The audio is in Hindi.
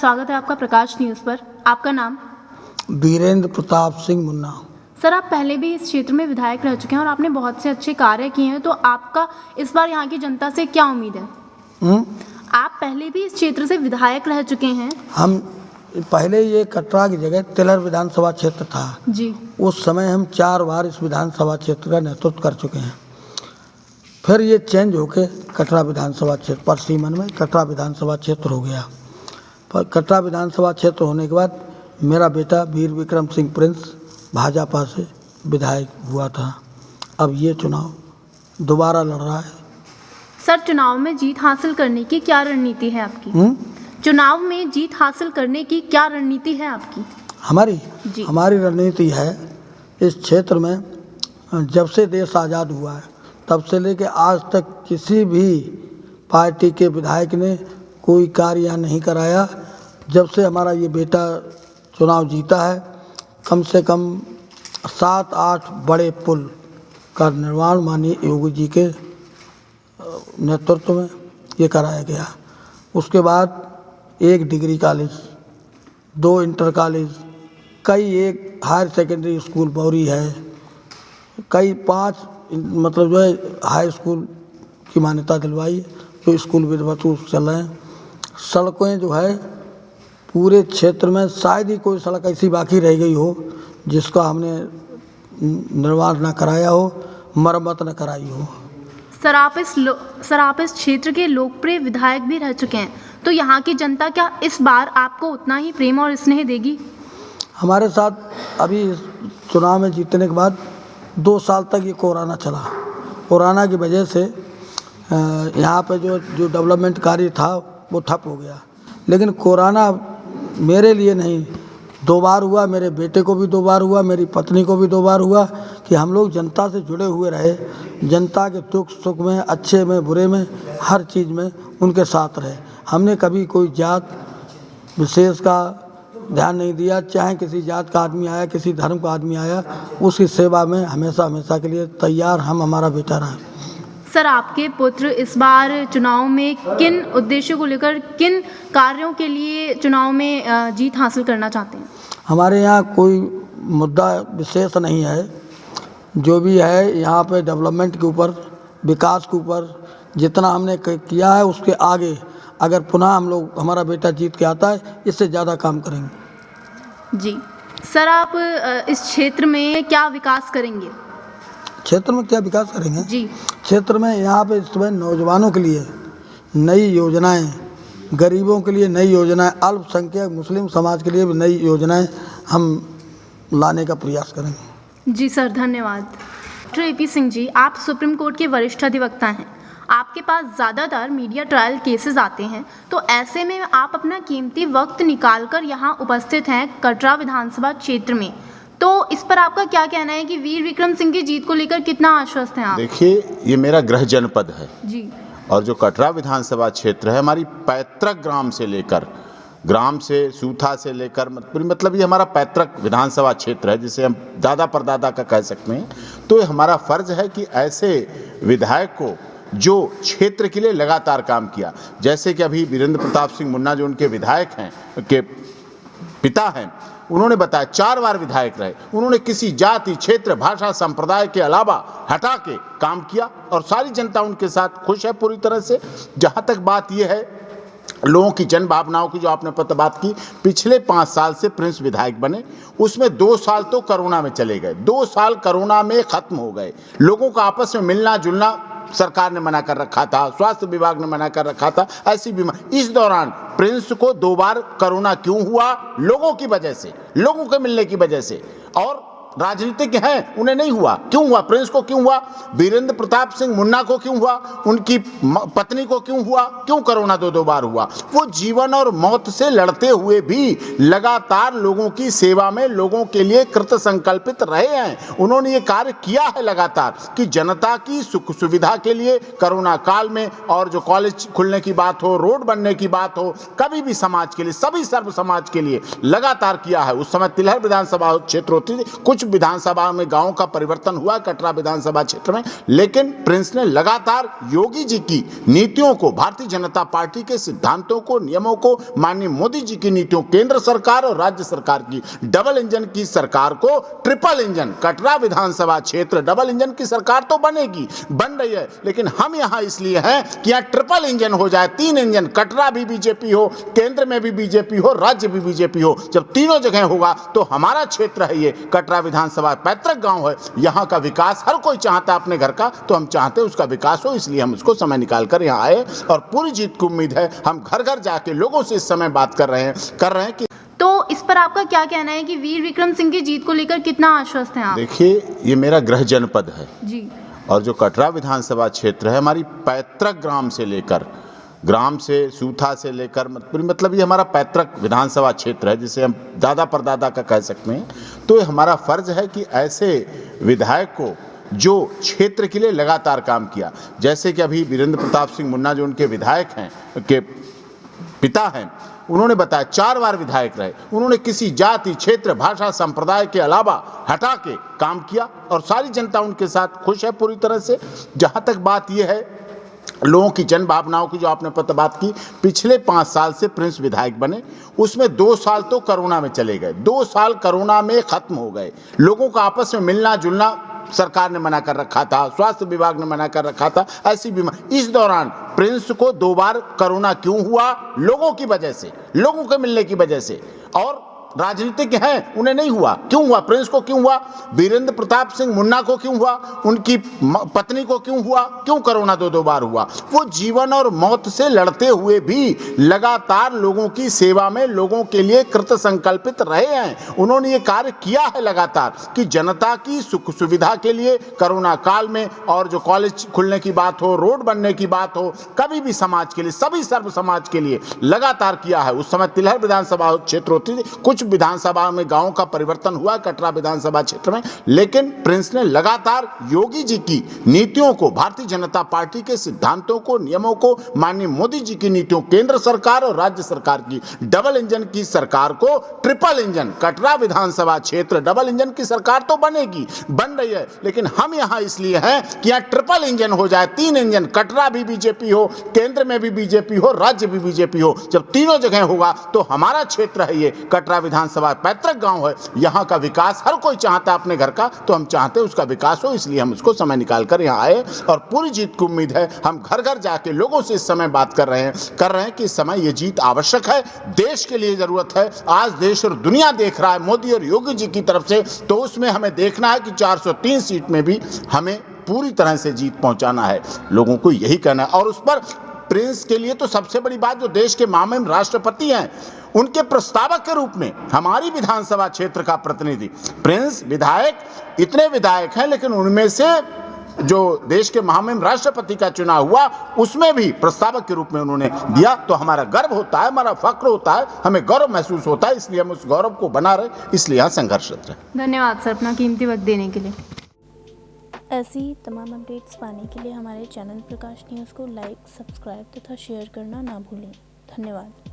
स्वागत है आपका प्रकाश न्यूज़ पर। आपका नाम? वीरेंद्र प्रताप सिंह मुन्ना। सर, आप पहले भी इस क्षेत्र में विधायक रह चुके हैं और आपने बहुत से अच्छे कार्य किए हैं, तो आपका इस बार यहाँ की जनता से क्या उम्मीद है? आप पहले भी इस क्षेत्र से विधायक रह चुके हैं। हम पहले ये कटरा की जगह तिलहर विधानसभा क्षेत्र था जी। उस समय हम 4 बार इस विधानसभा क्षेत्र का नेतृत्व कर चुके हैं। फिर ये चेंज होके कटरा विधानसभा क्षेत्र पर सीमन में कटरा विधानसभा क्षेत्र हो गया। पर कटरा विधानसभा क्षेत्र होने के बाद मेरा बेटा वीर विक्रम सिंह प्रिंस भाजपा से विधायक हुआ था। अब ये चुनाव दोबारा लड़ रहा है। सर, चुनाव में जीत हासिल करने की क्या रणनीति है आपकी? चुनाव में जीत हासिल करने की क्या रणनीति है आपकी? हमारी रणनीति है, इस क्षेत्र में जब से देश आज़ाद हुआ है तब से लेके आज तक किसी भी पार्टी के विधायक ने कोई कार्य यहाँ नहीं कराया। जब से हमारा ये बेटा चुनाव जीता है, कम से कम 7-8 बड़े पुल का निर्माण माननीय योगी जी के नेतृत्व में ये कराया गया। उसके बाद 1 डिग्री कॉलेज, 2 इंटर कॉलेज, कई एक हायर सेकेंडरी स्कूल बौरी है, कई 5 मतलब जो है हाई स्कूल की मान्यता दिलवाई, जो स्कूल विद्वत चल रहे हैं। सड़कें जो है पूरे क्षेत्र में शायद ही कोई सड़क ऐसी बाकी रह गई हो जिसका हमने निर्माण न कराया हो, मरम्मत न कराई हो। सर, आप इस क्षेत्र के लोकप्रिय विधायक भी रह चुके हैं, तो यहाँ की जनता क्या इस बार आपको उतना ही प्रेम और स्नेह देगी? हमारे साथ अभी चुनाव में जीतने के बाद 2 साल तक ये कोरोना चला। कोरोना की वजह से यहाँ पे जो डेवलपमेंट कार्य था वो ठप हो गया। लेकिन कोरोना मेरे लिए नहीं, 2 बार हुआ, मेरे बेटे को भी 2 बार हुआ, मेरी पत्नी को भी 2 बार हुआ कि हम लोग जनता से जुड़े हुए रहे, जनता के दुख सुख में, अच्छे में, बुरे में, हर चीज़ में उनके साथ रहे। हमने कभी कोई जात विशेष का ध्यान नहीं दिया। चाहे किसी जात का आदमी आया, किसी धर्म का आदमी आया, उसकी सेवा में हमेशा के लिए तैयार हमारा बेटा रहा। सर, आपके पुत्र इस बार चुनाव में किन उद्देश्यों को लेकर, किन कार्यों के लिए चुनाव में जीत हासिल करना चाहते हैं? हमारे यहाँ कोई मुद्दा विशेष नहीं है। जो भी है यहाँ पे डेवलपमेंट के ऊपर, विकास के ऊपर जितना हमने किया है उसके आगे अगर पुनः हमारा बेटा जीत के आता है, इससे ज़्यादा काम करेंगे। जी सर, आप इस क्षेत्र में क्या विकास करेंगे? क्षेत्र में क्या विकास करेंगे? जी, क्षेत्र में यहाँ पे इस समय नौजवानों के लिए नई योजनाएं, गरीबों के लिए नई योजनाएं, अल्पसंख्यक मुस्लिम समाज के लिए भी नई योजनाएं हम लाने का प्रयास करेंगे। जी सर, धन्यवाद। डॉक्टर AP सिंह जी, आप सुप्रीम कोर्ट के वरिष्ठ अधिवक्ता हैं। आपके पास ज़्यादातर मीडिया ट्रायल केसेस आते हैं, तो ऐसे में आप अपना कीमती वक्त निकालकर यहाँ उपस्थित हैं कटरा विधानसभा क्षेत्र में, तो इस पर आपका क्या कहना है कि वीर विक्रम सिंह की जीत को लेकर कितना आश्वस्त हैं आप? देखिए, ये मेरा गृह जनपद है जी, और जो कटरा विधानसभा क्षेत्र है हमारी पैतृक ग्राम से सूथा से लेकर मतलब ये हमारा पैतृक विधानसभा क्षेत्र है, जिसे हम दादा परदादा का कह सकते हैं। तो हमारा फर्ज है कि ऐसे विधायक को जो क्षेत्र के लिए लगातार काम किया, जैसे कि अभी वीरेंद्र प्रताप सिंह मुन्ना जो उनके विधायक हैं, के पिता हैं, उन्होंने बताया 4 बार विधायक रहे। उन्होंने किसी जाति, क्षेत्र, भाषा, संप्रदाय के अलावा हटा के काम किया और सारी जनता उनके साथ खुश है पूरी तरह से। जहाँ तक बात यह है लोगों की जन भावनाओं की, जो आपने बात की, पिछले 5 साल से प्रिंस विधायक बने, उसमें 2 साल तो कोरोना में चले गए, 2 साल कोरोना में खत्म हो गए। लोगों का आपस में मिलना जुलना सरकार ने मना कर रखा था, स्वास्थ्य विभाग ने मना कर रखा था, ऐसी बीमारी। इस दौरान प्रिंस को 2 बार कोरोना क्यों हुआ? लोगों की वजह से, लोगों के मिलने की वजह से। और राजनीतिक हैं, उन्हें नहीं हुआ, क्यों हुआ? प्रिंस को क्यों हुआ? वीरेंद्र प्रताप सिंह मुन्ना को क्यों हुआ? उनकी पत्नी को क्यों हुआ? क्यों कोरोना 2 बार हुआ? वो जीवन और मौत से लड़ते हुए भी लगातार लोगों की सेवा में, लोगों के लिए कृत संकल्पित रहे हैं। उन्होंने ये कार्य किया है लगातार कि जनता की सुख सुविधा के लिए कोरोना काल में, और जो कॉलेज खुलने की बात हो, रोड बनने की बात हो, कभी भी समाज के लिए, सभी सर्व समाज के लिए लगातार किया है। उस समय तिलहर विधानसभा क्षेत्र होती थी, कुछ कुछ विधानसभा में गांव का परिवर्तन हुआ कटरा विधानसभा क्षेत्र में, लेकिन प्रिंस ने लगातार योगी जी की नीतियों को, भारतीय जनता पार्टी के सिद्धांतों को, नियमों को, माननीय मोदी जी की नीतियों, केंद्र सरकार और राज्य सरकार की डबल इंजन की सरकार को ट्रिपल इंजन, कटरा विधानसभा क्षेत्र डबल इंजन की सरकार तो बनेगी, बन रही है, लेकिन हम यहां इसलिए हैं कि यहां ट्रिपल इंजन हो जाए, 3 इंजन, कटरा भी बीजेपी हो, केंद्र में भी बीजेपी हो, राज्य भी बीजेपी हो। जब तीनों जगह होगा तो हमारा क्षेत्र है ये कटरा विधानसभा पैतृक गांव है, यहाँ का विकास हर कोई चाहता है अपने घर का, तो हम चाहते हैं उसका विकास हो, इसलिए हम उसको समय निकाल कर यहाँ आए और पूरी जीत की उम्मीद है। हम घर घर जाके लोगों से इस समय बात कर रहे हैं कि तो इस पर आपका क्या कहना है कि वीर विक्रम सिंह की जीत को लेकर कितना आश्वस्त हैं आप? देखिए, ये मेरा गृह जनपद है जी, और जो कटरा विधानसभा क्षेत्र है हमारी पैतृक ग्राम से लेकर, ग्राम से सूथा से लेकर मतलब ये हमारा पैतृक विधानसभा क्षेत्र है, जिसे हम दादा परदादा का कह सकते हैं। तो हमारा फर्ज है कि ऐसे विधायक को जो क्षेत्र के लिए लगातार काम किया, जैसे कि अभी वीरेंद्र प्रताप सिंह मुन्ना जो उनके विधायक हैं, के पिता हैं, उन्होंने बताया 4 बार विधायक रहे, उन्होंने किसी जाति, क्षेत्र, भाषा, संप्रदाय के अलावा हटा के काम किया और सारी जनता उनके साथ खुश है पूरी तरह से। जहाँ तक बात यह है लोगों की जन भावनाओं की, जो आपने बात की, पिछले 5 साल से प्रिंस विधायक बने, उसमें 2 साल तो कोरोना में चले गए, 2 साल कोरोना में खत्म हो गए। लोगों का आपस में मिलना जुलना सरकार ने मना कर रखा था, स्वास्थ्य विभाग ने मना कर रखा था, ऐसी बीमारी। इस दौरान प्रिंस को 2 बार कोरोना क्यों हुआ? लोगों की वजह से, लोगों के मिलने की वजह से। और राजनीतिक हैं, उन्हें नहीं हुआ, क्यों हुआ? प्रिंस को क्यों हुआ? वीरेंद्र प्रताप सिंह मुन्ना को क्यों हुआ? उनकी पत्नी को क्यों हुआ? क्यों कोरोना 2 बार हुआ? वो जीवन और मौत से लड़ते हुए भी लगातार लोगों की सेवा में, लोगों के लिए कृत संकल्पित रहे हैं। उन्होंने ये कार्य किया है लगातार कि जनता की सुख सुविधा के लिए कोरोना काल में, और जो कॉलेज खुलने की बात हो, रोड बनने की बात हो, कभी भी समाज के लिए, सभी सर्व समाज के लिए लगातार किया है। उस समय तिलहर विधानसभा क्षेत्र होती थी, कुछ विधानसभा में गांव का परिवर्तन हुआ कटरा विधानसभा क्षेत्र में, लेकिन प्रिंस ने लगातार योगी जी की नीतियों को, भारतीय जनता पार्टी के सिद्धांतों को, नियमों को, माननीय मोदी जी की नीतियों, केंद्र सरकार और राज्य सरकार की डबल इंजन की सरकार को ट्रिपल इंजन, कटरा विधानसभा क्षेत्र डबल इंजन की सरकार तो बनेगी, बन रही है, लेकिन हम यहां इसलिए हैं कि यहां ट्रिपल इंजन हो जाए, 3 इंजन, कटरा भी बीजेपी हो, केंद्र में भी बीजेपी हो, राज्य भी बीजेपी हो। जब तीनों जगह होगा तो हमारा क्षेत्र है ये कटरा विधानसभा पैतृक गांव है, यहाँ का विकास हर कोई चाहता है अपने घर का, तो हम चाहते हैं उसका विकास हो, इसलिए हम उसको समय निकाल कर यहाँ आए और पूरी जीत की उम्मीद है। हम घर घर जाके लोगों से इस समय बात कर रहे हैं कि इस समय ये जीत आवश्यक है, देश के लिए जरूरत है। आज देश और दुनिया देख रहा है मोदी और योगी जी की तरफ से, तो उसमें हमें देखना है कि 403 सीट में भी हमें पूरी तरह से जीत पहुंचाना है, लोगों को यही कहना है। और उस पर प्रिंस के लिए तो सबसे बड़ी बात, जो देश के महामहिम राष्ट्रपति हैं, उनके प्रस्तावक के रूप में हमारी विधानसभा क्षेत्र का प्रतिनिधि प्रिंस विधायक, इतने विधायक हैं, लेकिन उनमें से जो देश के महामहिम राष्ट्रपति का चुनाव हुआ उसमें भी प्रस्तावक के रूप में उन्होंने दिया, तो हमारा गर्व होता है, हमारा फक्र होता है, हमें गौरव महसूस होता है, इसलिए हम उस गौरव को बना रहे, इसलिए यहाँ संघर्षरत रहे। धन्यवाद सर अपना कीमती वक्त देने के लिए। ऐसी ही तमाम अपडेट्स पाने के लिए हमारे चैनल प्रकाश न्यूज़ को लाइक, सब्सक्राइब तथा शेयर करना ना भूलें। धन्यवाद।